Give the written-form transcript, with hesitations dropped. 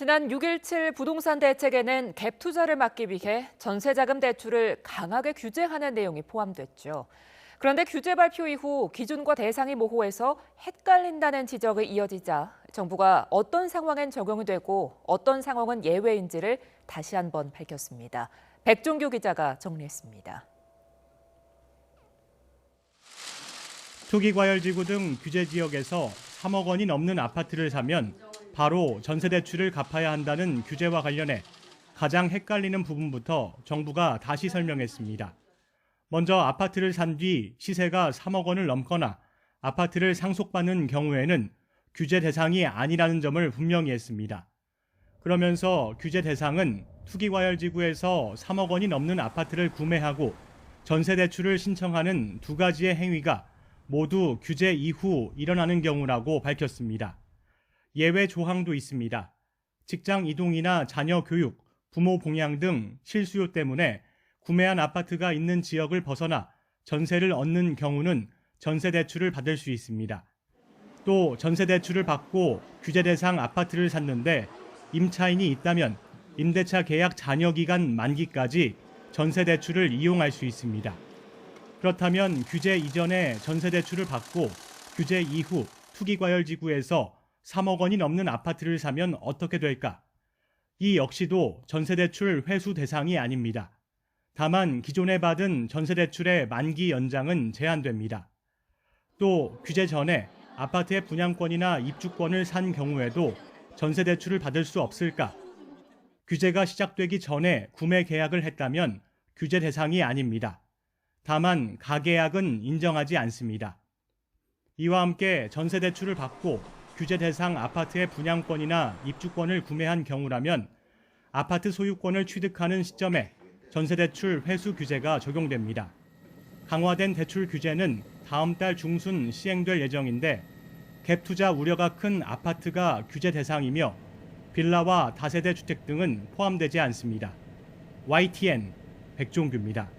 지난 6.17 부동산 대책에는 갭 투자를 막기 위해 전세자금 대출을 강하게 규제하는 내용이 포함됐죠. 그런데 규제 발표 이후 기준과 대상이 모호해서 헷갈린다는 지적이 이어지자 정부가 어떤 상황엔 적용이 되고 어떤 상황은 예외인지를 다시 한번 밝혔습니다. 백종규 기자가 정리했습니다. 투기과열지구 등 규제 지역에서 3억 원이 넘는 아파트를 사면 바로 전세대출을 갚아야 한다는 규제와 관련해 가장 헷갈리는 부분부터 정부가 다시 설명했습니다. 먼저 아파트를 산 뒤 시세가 3억 원을 넘거나 아파트를 상속받는 경우에는 규제 대상이 아니라는 점을 분명히 했습니다. 그러면서 규제 대상은 투기과열지구에서 3억 원이 넘는 아파트를 구매하고 전세대출을 신청하는 두 가지의 행위가 모두 규제 이후 일어나는 경우라고 밝혔습니다. 예외 조항도 있습니다. 직장 이동이나 자녀 교육, 부모 봉양 등 실수요 때문에 구매한 아파트가 있는 지역을 벗어나 전세를 얻는 경우는 전세대출을 받을 수 있습니다. 또 전세대출을 받고 규제 대상 아파트를 샀는데 임차인이 있다면 임대차 계약 잔여 기간 만기까지 전세대출을 이용할 수 있습니다. 그렇다면 규제 이전에 전세대출을 받고 규제 이후 투기과열지구에서 3억 원이 넘는 아파트를 사면 어떻게 될까? 이 역시도 전세대출 회수 대상이 아닙니다. 다만 기존에 받은 전세대출의 만기 연장은 제한됩니다. 또 규제 전에 아파트의 분양권이나 입주권을 산 경우에도 전세대출을 받을 수 없을까? 규제가 시작되기 전에 구매 계약을 했다면 규제 대상이 아닙니다. 다만 가계약은 인정하지 않습니다. 이와 함께 전세대출을 받고 규제 대상 아파트의 분양권이나 입주권을 구매한 경우라면 아파트 소유권을 취득하는 시점에 전세대출 회수 규제가 적용됩니다. 강화된 대출 규제는 다음 달 중순 시행될 예정인데 갭 투자 우려가 큰 아파트가 규제 대상이며 빌라와 다세대 주택 등은 포함되지 않습니다. YTN 백종규입니다.